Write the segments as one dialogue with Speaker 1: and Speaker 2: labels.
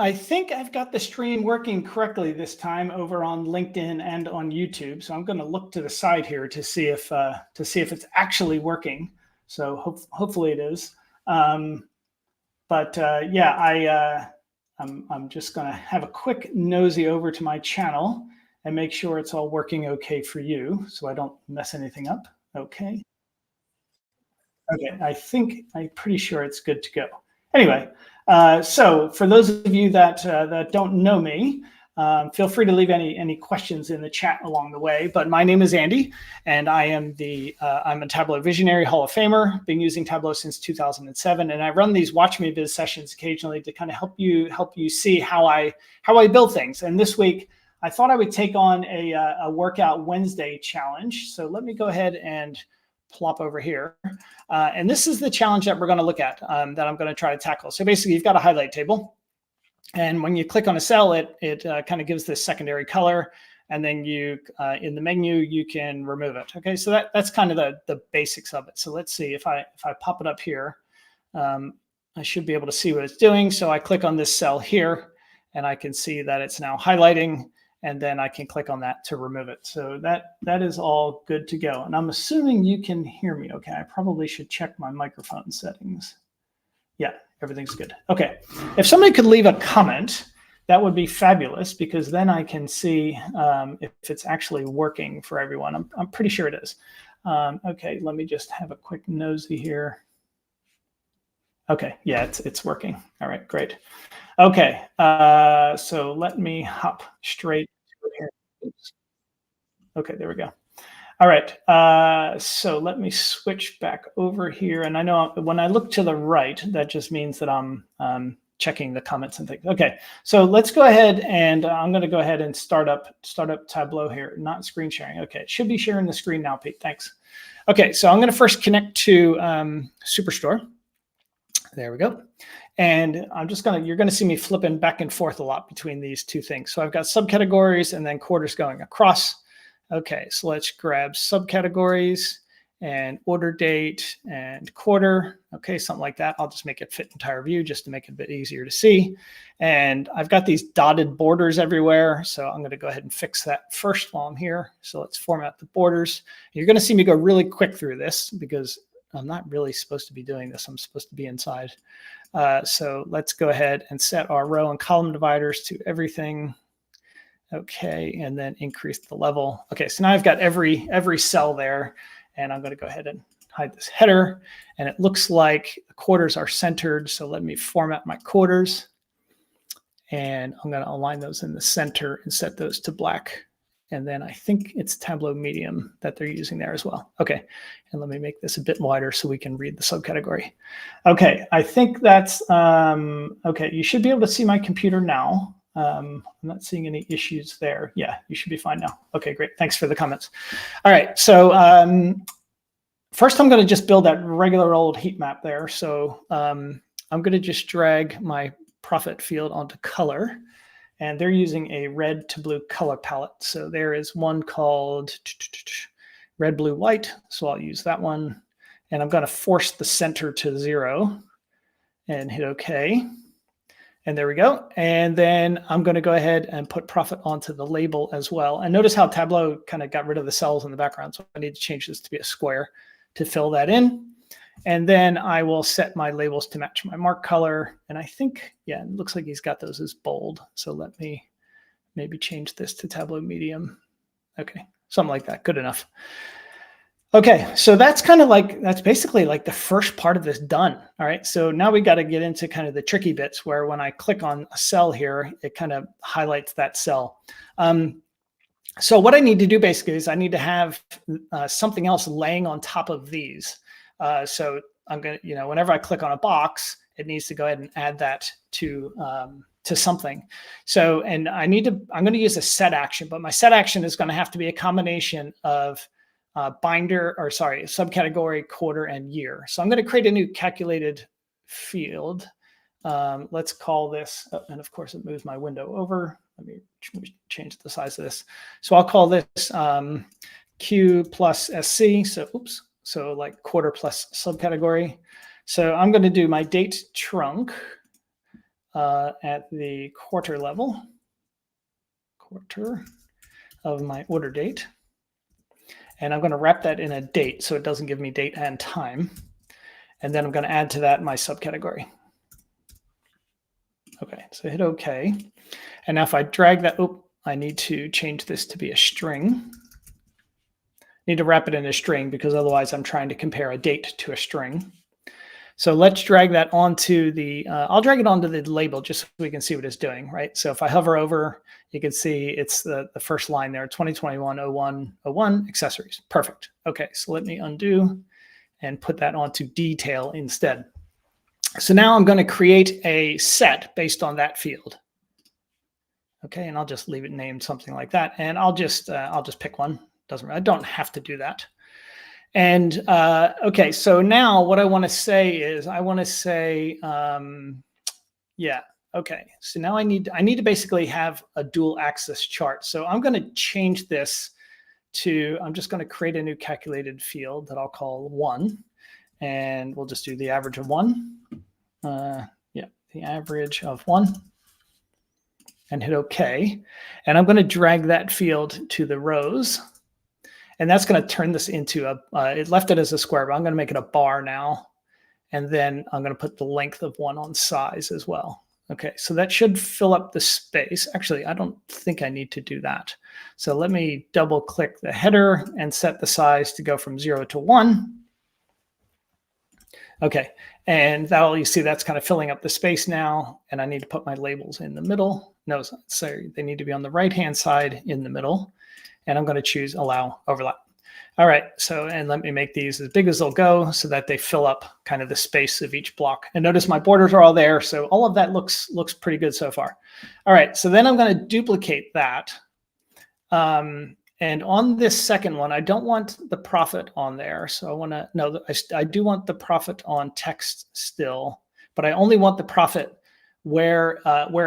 Speaker 1: I think I've got the stream working correctly this time over on LinkedIn and on YouTube. So I'm going to look to the side here to see if it's actually working. So hopefully it is. I'm just going to have a quick nosy over to my channel and make sure it's all working okay for you, so I don't mess anything up. Okay. Okay, I'm pretty sure it's good to go. Anyway, so for those of you that don't know me, feel free to leave any questions in the chat along the way. But my name is Andy, and I am I'm a Tableau Visionary Hall of Famer. Been using Tableau since 2007, and I run these Watch Me Biz sessions occasionally to kind of help you see how I build things. And this week, I thought I would take on a Workout Wednesday challenge. So let me go ahead and plop over here. And this is the challenge that we're going to look at, that I'm going to try to tackle. So basically, you've got a highlight table. And when you click on a cell, it kind of gives this secondary color. And then you, in the menu, you can remove it. Okay, so that's kind of the basics of it. So let's see, if I pop it up here, I should be able to see what it's doing. So I click on this cell here, and I can see that it's now highlighting. And then I can click on that to remove it. So that is all good to go. And I'm assuming you can hear me okay. I probably should check my microphone settings. Yeah, everything's good. Okay, if somebody could leave a comment, that would be fabulous, because then I can see if it's actually working for everyone. I'm pretty sure it is. Okay, let me just have a quick nosy here. Okay, yeah, it's working. All right, great. Okay, so let me hop straight to it here. Oops. Okay, there we go. All right, so let me switch back over here. And I know when I look to the right, that just means that I'm checking the comments and things. Okay, so let's go ahead, and I'm going to go ahead and start up Tableau here, not screen sharing. Okay, it should be sharing the screen now, Pete. Thanks. Okay, so I'm going to first connect to Superstore. There we go. And you're going to see me flipping back and forth a lot between these two things. So I've got subcategories and then quarters going across. Okay, so let's grab subcategories and order date and quarter. Okay, something like that. I'll just make it fit entire view just to make it a bit easier to see. And I've got these dotted borders everywhere. So I'm going to go ahead and fix that first while I'm here. So let's format the borders. You're going to see me go really quick through this because I'm not really supposed to be doing this. I'm supposed to be inside. So let's go ahead and set our row and column dividers to everything. Okay, and then increase the level. Okay, so now I've got every cell there, and I'm going to go ahead and hide this header. And it looks like the quarters are centered. So let me format my quarters. And I'm going to align those in the center and set those to black. And then I think it's Tableau Medium that they're using there as well. Okay, and let me make this a bit wider so we can read the subcategory. Okay, I think that's, okay, you should be able to see my computer now. I'm not seeing any issues there. Yeah, you should be fine now. Okay, great, thanks for the comments. All right, so first I'm gonna just build that regular old heat map there. So I'm gonna just drag my profit field onto color. And they're using a red to blue color palette. So there is one called red, blue, white. So I'll use that one. And I'm going to force the center to 0 and hit OK. And there we go. And then I'm going to go ahead and put profit onto the label as well. And notice how Tableau kind of got rid of the cells in the background. So I need to change this to be a square to fill that in. And then I will set my labels to match my mark color. And I think, yeah, it looks like he's got those as bold. So let me maybe change this to Tableau Medium. Okay, something like that. Good enough. Okay, so that's basically like the first part of this done. All right, so now we got to get into kind of the tricky bits where when I click on a cell here, it kind of highlights that cell. So what I need to do basically is I need to have something else laying on top of these. So I'm going to, whenever I click on a box, it needs to go ahead and add that to something. So, and I'm going to use a set action, but my set action is going to have to be a combination of subcategory, quarter, and year. So I'm going to create a new calculated field. Let's call this, and of course it moves my window over. Let me change the size of this. So I'll call this Q plus SC. So, oops. So like quarter plus subcategory. So I'm going to do my date trunk. at the quarter level, quarter of my order date. And I'm going to wrap that in a date so it doesn't give me date and time. And then I'm going to add to that my subcategory. Okay, so hit OK. And now if I drag that, I need to change this to be a string. I need to wrap it in a string because otherwise I'm trying to compare a date to a string. So let's drag that onto the, I'll drag it onto the label just so we can see what it's doing, right? So if I hover over, you can see it's the first line there, 2021-01-01 accessories. Perfect. Okay, so let me undo and put that onto detail instead. So now I'm going to create a set based on that field. Okay, and I'll just leave it named something like that. And I'll just pick one. I don't have to do that. And okay, so now what I want to say is yeah, okay. So now I need to basically have a dual axis chart. So I'm going to change this to, I'm just going to create a new calculated field that I'll call 1. And we'll just do the average of 1. Yeah, the average of 1. And hit OK. And I'm going to drag that field to the rows. And that's going to turn this into it left it as a square, but I'm going to make it a bar now. And then I'm going to put the length of 1 on size as well. Okay, so that should fill up the space. Actually, I don't think I need to do that. So let me double click the header and set the size to go from 0 to 1. Okay, and that'll, you see that's kind of filling up the space now. And I need to put my labels in the middle. No, sorry, they need to be on the right-hand side in the middle. And I'm going to choose allow overlap. All right, so, and let me make these as big as they'll go so that they fill up kind of the space of each block. And notice my borders are all there, so all of that looks pretty good so far. All right, so then I'm going to duplicate that. And on this second one, I don't want the profit on there. So I want to, no, I do want the profit on text still, but I only want the profit where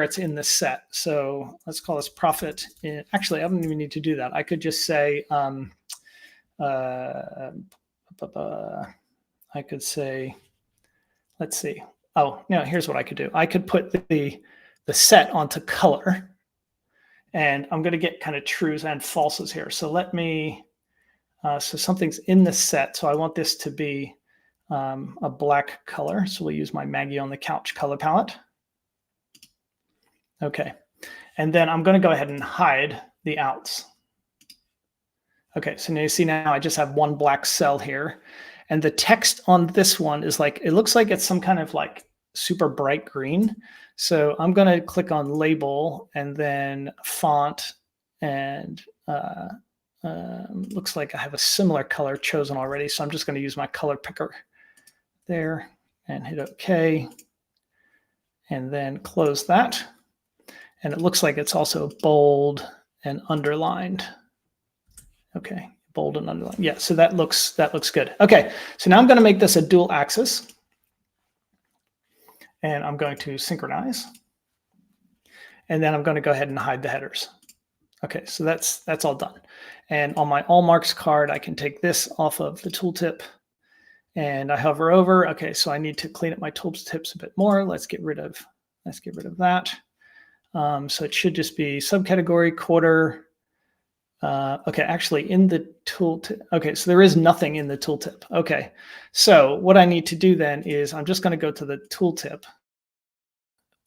Speaker 1: it's in the set. So let's call this profit in, actually, I don't even need to do that. I could just say, I could say, let's see. Oh, no, here's what I could do. I could put the set onto color, and I'm going to get kind of trues and falses here. So let me, so something's in the set. So I want this to be a black color. So we'll use my Maggie on the Couch color palette. Okay, and then I'm going to go ahead and hide the outs. Okay, so now you see now I just have one black cell here, and the text on this one is like, it looks like it's some kind of like super bright green. So I'm going to click on label and then font, and looks like I have a similar color chosen already. So I'm just going to use my color picker there and hit OK, and then close that. And it looks like it's also bold and underlined. Okay, bold and underlined. Yeah, so that looks good. Okay, so now I'm going to make this a dual axis. And I'm going to synchronize. And then I'm going to go ahead and hide the headers. Okay, so that's all done. And on my all marks card, I can take this off of the tooltip and I hover over. Okay, so I need to clean up my tooltips a bit more. Let's get rid of that. So it should just be subcategory, quarter. Okay, actually in the tooltip. Okay, so there is nothing in the tooltip. Okay, so what I need to do then is I'm just going to go to the tooltip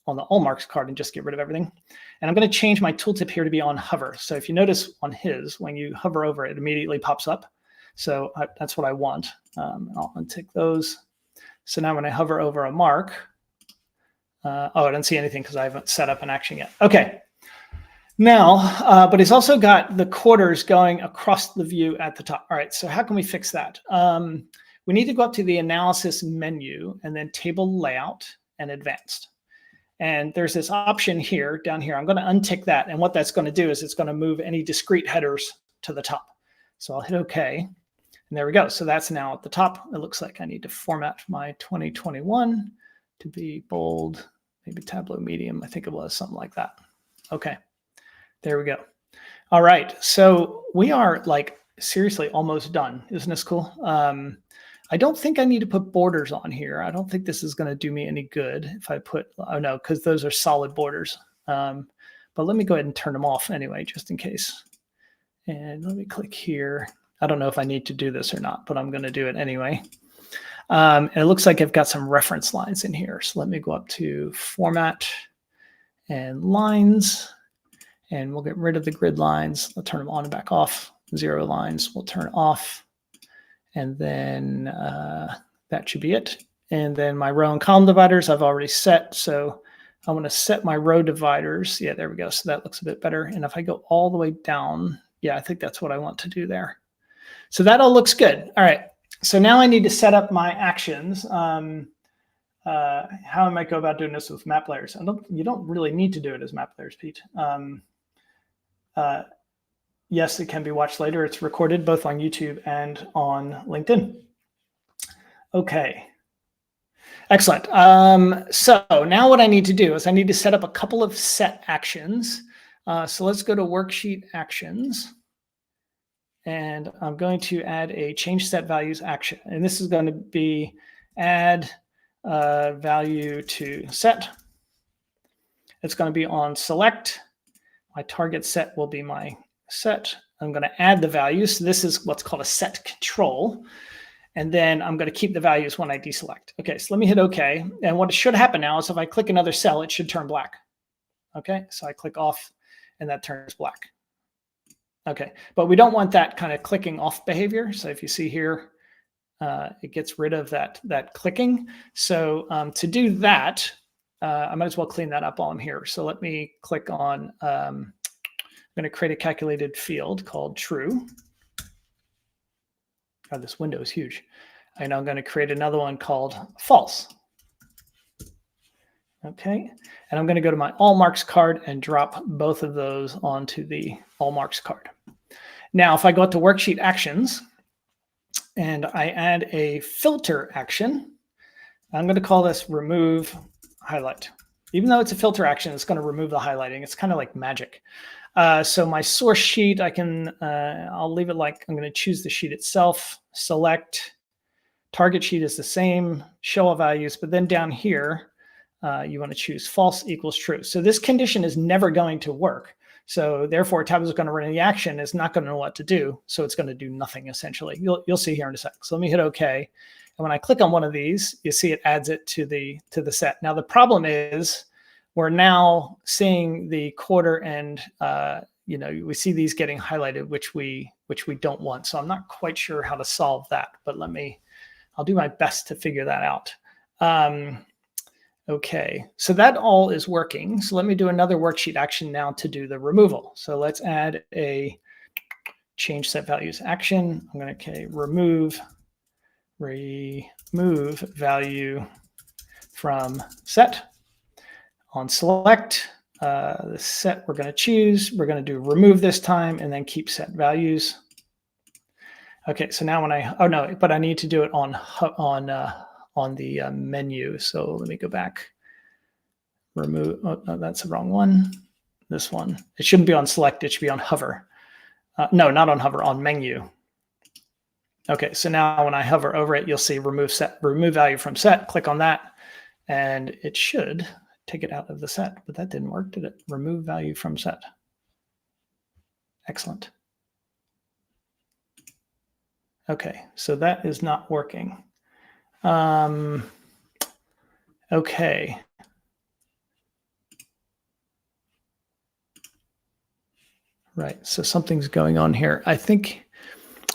Speaker 1: on the all marks card and just get rid of everything. And I'm going to change my tooltip here to be on hover. So if you notice on his, when you hover over it, it immediately pops up. So that's what I want. I'll untick those. So now when I hover over a mark, oh, I don't see anything because I haven't set up an action yet. Okay. Now, but it's also got the quarters going across the view at the top. All right, so how can we fix that? We need to go up to the analysis menu and then table layout and advanced. And there's this option here, down here. I'm going to untick that. And what that's going to do is it's going to move any discrete headers to the top. So I'll hit OK. And there we go. So that's now at the top. It looks like I need to format my 2021 to be bold, maybe Tableau medium. I think it was something like that. Okay. There we go. All right, so we are like seriously almost done. Isn't this cool? I don't think I need to put borders on here. I don't think this is going to do me any good if I put, oh no, because those are solid borders. But let me go ahead and turn them off anyway, just in case. And let me click here. I don't know if I need to do this or not, but I'm going to do it anyway. And it looks like I've got some reference lines in here. So let me go up to Format and Lines, and we'll get rid of the grid lines. I'll turn them on and back off. 0 lines we'll turn off. And then that should be it. And then my row and column dividers I've already set. So I want to set my row dividers. Yeah, there we go. So that looks a bit better. And if I go all the way down, yeah, I think that's what I want to do there. So that all looks good. All right. So now I need to set up my actions. How I might go about doing this with map layers. You don't really need to do it as map layers, Pete. Yes, it can be watched later. It's recorded both on YouTube and on LinkedIn. Okay. Excellent. So now what I need to do is I need to set up a couple of set actions. So let's go to Worksheet Actions. And I'm going to add a change set values action. And this is going to be add value to set. It's going to be on select. My target set will be my set. I'm going to add the values. So this is what's called a set control. And then I'm going to keep the values when I deselect. Okay, so let me hit OK. And what should happen now is if I click another cell, it should turn black. Okay, so I click off and that turns black. Okay, but we don't want that kind of clicking off behavior. So if you see here, it gets rid of that clicking. So to do that, I might as well clean that up while I'm here. So let me click on, I'm going to create a calculated field called true. God, this window is huge. And I'm going to create another one called false. Okay, and I'm going to go to my all marks card and drop both of those onto the all marks card. Now, if I go to Worksheet Actions and I add a filter action, I'm going to call this remove highlight. Even though it's a filter action, it's going to remove the highlighting. It's kind of like magic. So my source sheet, I'll leave it like I'm going to choose the sheet itself, select, target sheet is the same, show all values, but then down here, you want to choose false equals true. So this condition is never going to work. So therefore, tab is going to run the action, is not going to know what to do. So it's going to do nothing essentially. You'll see here in a sec. So let me hit OK. And when I click on one of these, you see it adds it to the set. Now the problem is we're now seeing the quarter and we see these getting highlighted, which we don't want. So I'm not quite sure how to solve that, but I'll do my best to figure that out. Okay, so that all is working. So let me do another worksheet action now to do the removal. So let's add a change set values action. I'm going to remove value from set. On select, the set we're going to choose, we're going to do remove this time and then keep set values. Okay, so now when I need to do it on the menu. So let me go back. Remove. Oh, no, that's the wrong one. This one. It shouldn't be on select. It should be on hover. No, not on hover. On menu. Okay. So now when I hover over it, you'll see remove value from set. Click on that, and it should take it out of the set. But that didn't work, did it? Remove value from set. Excellent. Okay. So that is not working. Okay. Right, so something's going on here. I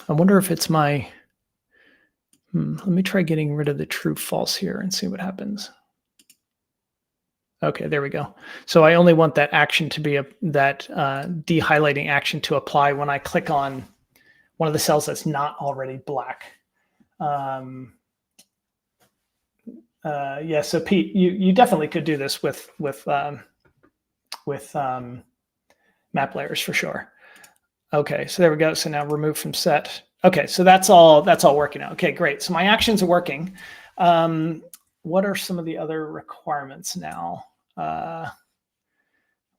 Speaker 1: wonder if it's my, let me try getting rid of the true false here and see what happens. Okay, there we go. So I only want that action to be that de-highlighting action to apply when I click on one of the cells that's not already black. Yeah, so Pete, you definitely could do this with map layers for sure. Okay, so there we go. So now remove from set. Okay, so that's all working out. Okay, great. So my actions are working. What are some of the other requirements now?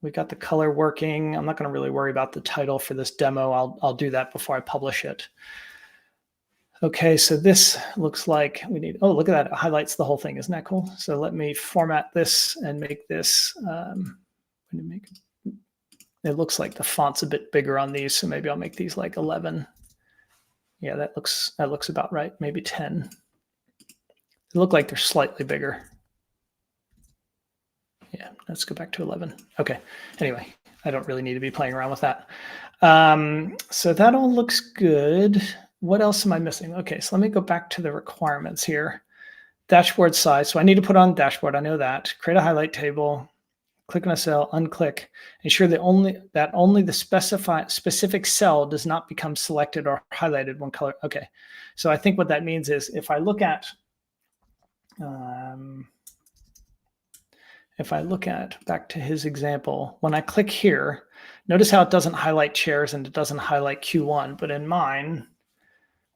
Speaker 1: We got the color working. I'm not going to really worry about the title for this demo. I'll do that before I publish it.
Speaker 2: Okay, so this looks like we need, oh, look at that. It highlights the whole thing. Isn't that cool? So let me format this and make this, it looks like the font's a bit bigger on these. So maybe I'll make these like 11. Yeah, that looks about right. Maybe 10. They look like they're slightly bigger. Yeah, let's go back to 11. Okay, anyway, I don't really need to be playing around with that. So that all looks good. What else am I missing? Okay, so let me go back to the requirements here. Dashboard size. So I need to put on dashboard. I know that. Create a highlight table. Click on a cell, unclick. Ensure that only the specific cell does not become selected or highlighted when color. Okay, so I think what that means is if I look at back to his example, when I click here, notice how it doesn't highlight chairs and it doesn't highlight Q1, but in mine,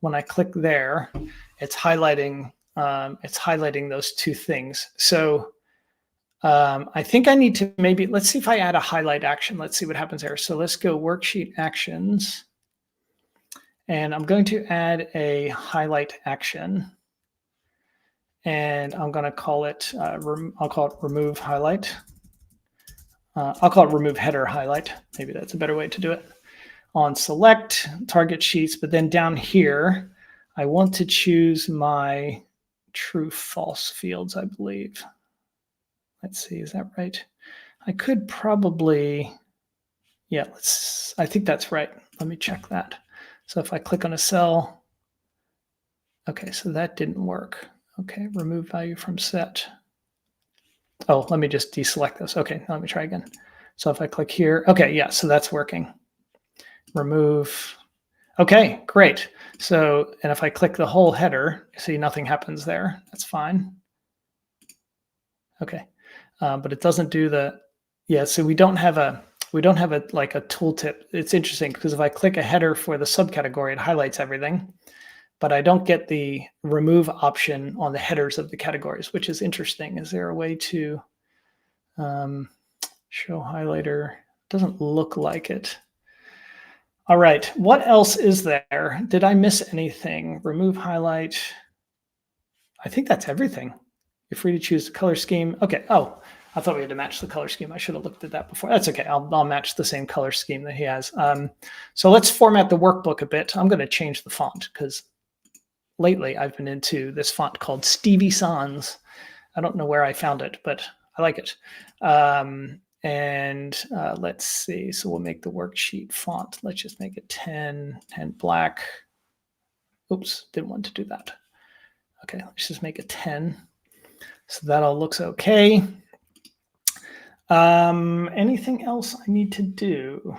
Speaker 2: when I click there, it's highlighting those two things. So I think I need to maybe, let's see if I add a highlight action. Let's see what happens there. So let's go worksheet actions. And I'm going to add a highlight action. And I'm going to call it, I'll call it remove highlight. I'll call it remove header highlight. Maybe that's a better way to do it. On select target sheets, but then down here, I want to choose my true false fields, I believe. Let's see, is that right? I could probably, yeah, I think that's right. Let me check that. So if I click on a cell, okay, so that didn't work. Okay, remove value from set. Oh, let me just deselect this. Okay, let me try again. So if I click here, okay, yeah, so that's working. Remove. Okay, great. So, and if I click the whole header, see nothing happens there. That's fine. Okay, but it doesn't do the, yeah, so we don't have a like a tooltip. It's interesting because if I click a header for the subcategory, it highlights everything, but I don't get the remove option on the headers of the categories, which is interesting. Is there a way to show highlighter? Doesn't look like it. All right, what else is there? Did I miss anything? Remove highlight. I think that's everything. You're free to choose the color scheme. Okay, oh, I thought we had to match the color scheme. I should have looked at that before. That's okay, I'll match the same color scheme that he has. So let's format the workbook a bit. I'm gonna change the font because lately I've been into this font called Stevie Sans. I don't know where I found it, but I like it. Let's see, so we'll make the worksheet font. Let's just make it 10 black. Oops, didn't want to do that. Okay, let's just make it 10. So that all looks okay. Anything else I need to do?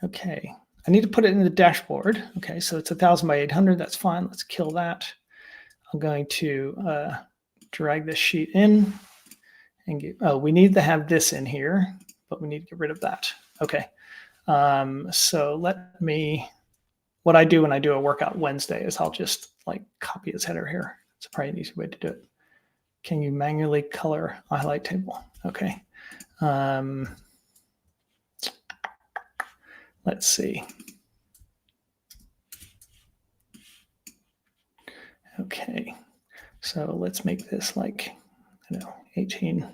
Speaker 2: Okay, I need to put it in the dashboard. Okay, so it's 1000 by 800, that's fine, let's kill that. I'm going to drag this sheet in and get, oh, we need to have this in here, but we need to get rid of that. Okay, so let me, what I do when I do a workout Wednesday is I'll just like copy his header here. It's probably an easy way to do it. Can you manually color a highlight table? Okay. Let's see. Okay. So let's make this like, I don't know, 18.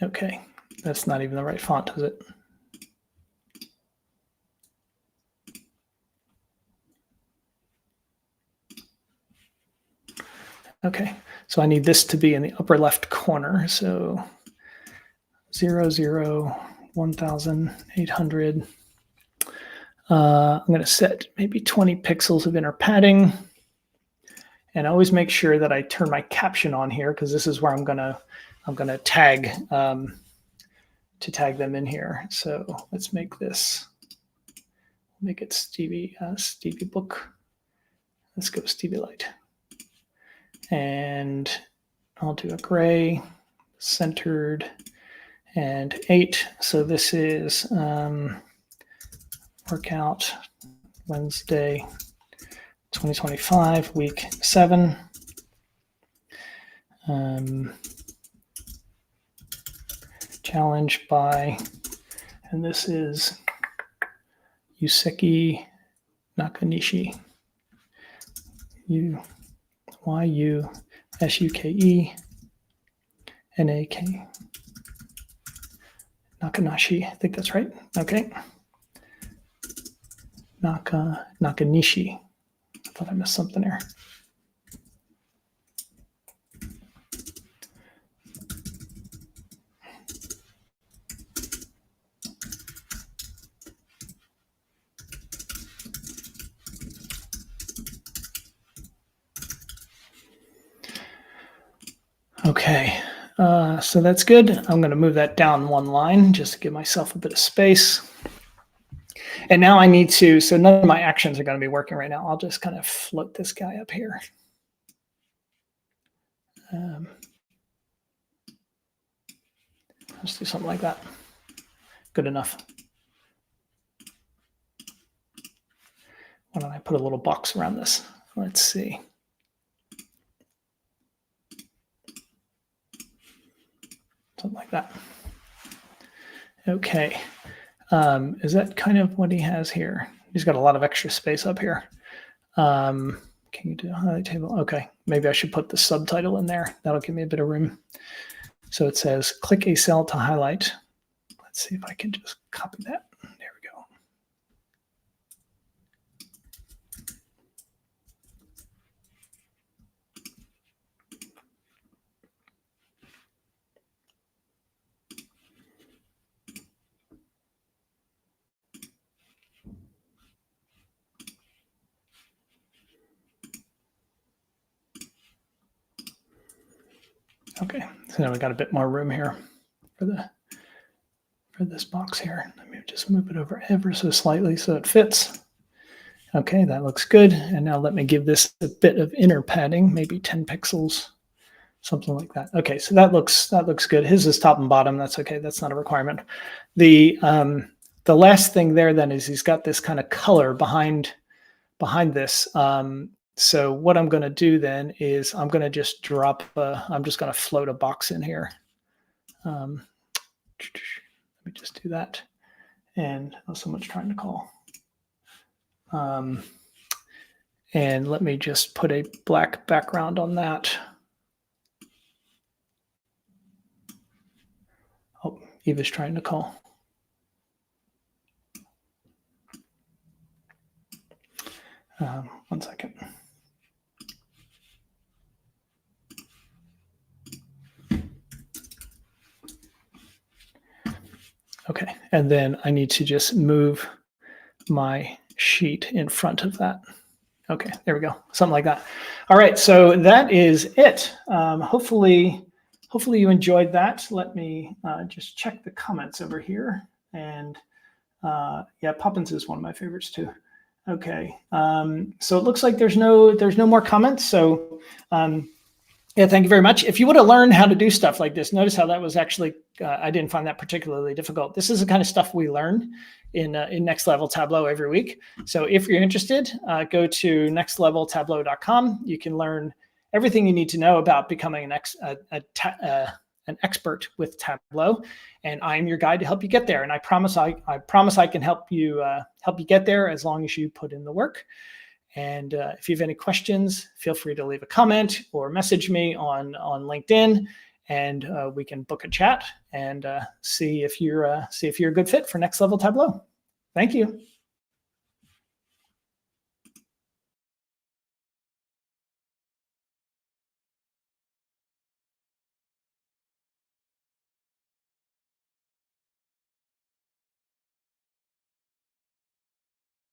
Speaker 2: Okay. That's not even the right font, is it? Okay, so I need this to be in the upper left corner. So 0, 0, 1800. I'm going to set maybe 20 pixels of inner padding. And I always make sure that I turn my caption on here because this is where I'm gonna tag to tag them in here. So let's make this, make it Stevie book. Let's go Stevie Light. And I'll do a gray, centered, and 8. So this is workout Wednesday 2025, week 7. Challenge by, and this is Yuseki Nakanishi. YUSUKE Nakanashi. I think that's right. Okay. Nakanishi. I thought I missed something there. Okay, so that's good. I'm going to move that down one line just to give myself a bit of space. And now I need to, so none of my actions are going to be working right now. I'll just kind of float this guy up here. Let's do something like that. Good enough. Why don't I put a little box around this? Let's see. Something like that. Okay. Is that kind of what he has here? He's got a lot of extra space up here. Can you do a highlight table? Okay. Maybe I should put the subtitle in there. That'll give me a bit of room. So it says, click a cell to highlight. Let's see if I can just copy that. There we go. Okay, so now we got a bit more room here for this box here. Let me just move it over ever so slightly so it fits. Okay, that looks good. And now let me give this a bit of inner padding, maybe 10 pixels, something like that. Okay, so that looks good. His is top and bottom. That's okay. That's not a requirement. The last thing there then is he's got this kind of color behind this. So what I'm going to do then is I'm going to just I'm just going to float a box in here. Let me just do that. And someone's trying to call. And let me just put a black background on that. Oh, Eva's trying to call. One second. Okay, and then I need to just move my sheet in front of that. Okay, there we go, something like that. All right, so that is it. Hopefully you enjoyed that. Let me just check the comments over here. And yeah, Poppins is one of my favorites too. Okay, so it looks like there's no more comments. So yeah, thank you very much. If you want to learn how to do stuff like this, notice how that was actually, I didn't find that particularly difficult. This is the kind of stuff we learn in Next Level Tableau every week. So if you're interested, go to nextleveltableau.com. You can learn everything you need to know about becoming an expert with Tableau, and I'm your guide to help you get there. And I promise I can help you get there as long as you put in the work. And if you have any questions, feel free to leave a comment or message me on LinkedIn, and we can book a chat and see if you're a good fit for Next Level Tableau. Thank you.